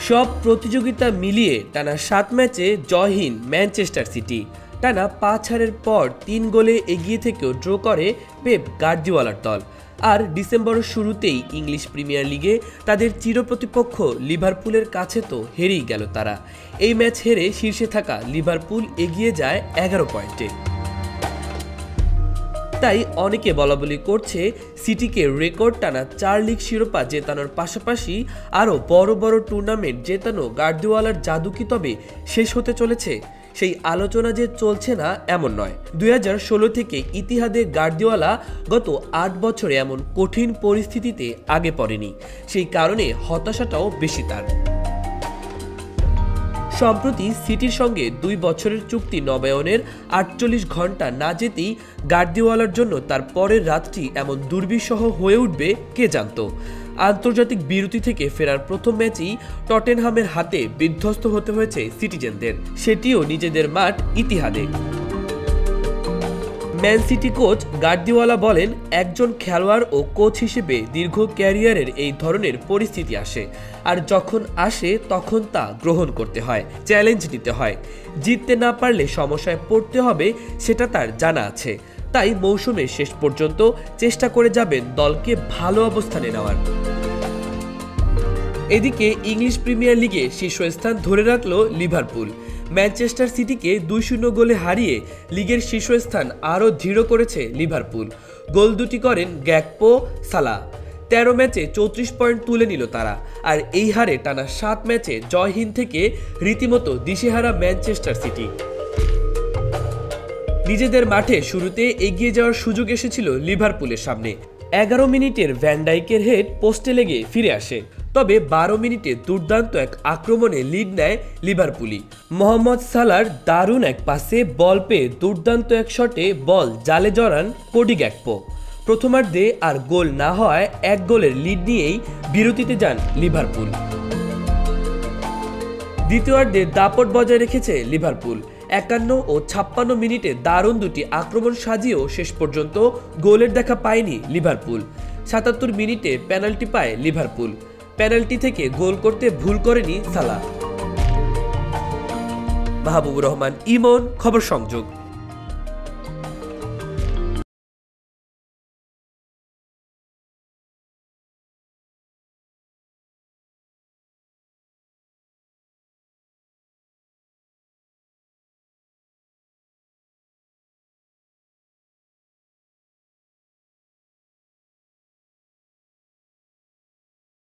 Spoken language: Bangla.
সব প্রতিযোগিতা মিলিয়ে টানা 7 ম্যাচে জয়হীন ম্যানচেস্টার সিটি। টানা 5 হারের পর 3 গোলে এগিয়ে থেকেও ড্র করে পেপ গার্দিওলার দল। আর ডিসেম্বরের শুরুতেই ইংলিশ প্রিমিয়ার লিগে তাদের চিরপ্রতিপক্ষ লিভারপুলের কাছে তো হেরেই গেল তারা। এই ম্যাচ হেরে শীর্ষে থাকা লিভারপুল এগিয়ে যায় 11 পয়েন্টে। তাই অনেকে বলাবলি করছে সিটিকে রেকর্ড টানা 4 লিগ শিরোপা জেতানোর পাশাপাশি আরও বড় বড় টুর্নামেন্ট জেতানো গার্দিওলার জাদু কি তবে শেষ হতে চলেছে? সেই আলোচনা যে চলছে না এমন নয়। 2016 থেকে ইতিহাদে গার্দিওলা গত 8 বছরে এমন কঠিন পরিস্থিতিতে আগে পড়েনি। সেই কারণে হতাশাটাও বেশি তার। সম্প্রতি সিটির সঙ্গে 2 বছরের চুক্তি নবায়নের 48 ঘন্টা না যেতেই গার্দিওলার জন্য তার পরের রাতটি এমন দুর্বিষহ হয়ে উঠবে কে জানত। আন্তর্জাতিক বিরতি থেকে ফেরার প্রথম ম্যাচেই টটেনহামের হাতে বিধ্বস্ত হতে হয়েছে সিটিজেনদের, সেটিও নিজেদের মাঠ ইতিহাদে। ম্যান সিটি কোচ গার্দিওলা বলেন, একজন খেলোয়াড় ও কোচ হিসেবে দীর্ঘ ক্যারিয়ারের এই ধরনের পরিস্থিতি আসে, আর যখন আসে তখন তা গ্রহণ করতে হয়, চ্যালেঞ্জ নিতে হয়। জিততে না পারলে সমস্যায় পড়তে হবে সেটা তার জানা আছে। তাই মৌসুমের শেষ পর্যন্ত চেষ্টা করে যাবেন দলকে ভালো অবস্থানে নেওয়ার। এদিকে ইংলিশ প্রিমিয়ার লিগে শীর্ষস্থান ধরে রাখল লিভারপুল। ম্যানচেস্টার সিটিকে 2-0 গোলে হারিয়ে লিগের শীর্ষস্থান আরও দৃঢ় করেছে লিভারপুল। গোল দুটি করেন গ্যাকপো, সালাহ। 13 ম্যাচে 34 পয়েন্ট তুলে নিল তারা। আর এই হারে টানা 7 ম্যাচে জয়হীন থেকে রীতিমতো দিশেহারা ম্যানচেস্টার সিটি। নিজেদের মাঠে শুরুতে এগিয়ে যাওয়ার সুযোগ এসেছিল লিভারপুলের সামনে। 11 মিনিটের ভ্যান ডাইকের হেড পোস্টে লেগে ফিরে আসে। তবে 12 মিনিটে দুর্দান্ত এক আক্রমণে লিড নেয় লিভারপুলই। মোহাম্মদ সালার দারুণ এক পাসে বল পেয়ে দুর্দান্ত এক শটে বল জালে জড়ান কোডি গ্যাকপো। প্রথমার্ধে আর গোল না হওয়ায় 1 গোলের লিড নিয়েই বিরতিতে যান লিভারপুল। দ্বিতীয়ার্ধে দাপট বজায় রেখেছে লিভারপুল। 51 ও 56 মিনিটে দারুণ দুটি আক্রমণ সাজিয়েও শেষ পর্যন্ত গোলের দেখা পায়নি লিভারপুল। 77 মিনিটে পেনাল্টি পায় লিভারপুল। পেনাল্টি থেকে গোল করতে ভুল করেনি সালাহ। মাহবুবুর রহমান ইমন, খবর সংযোগ।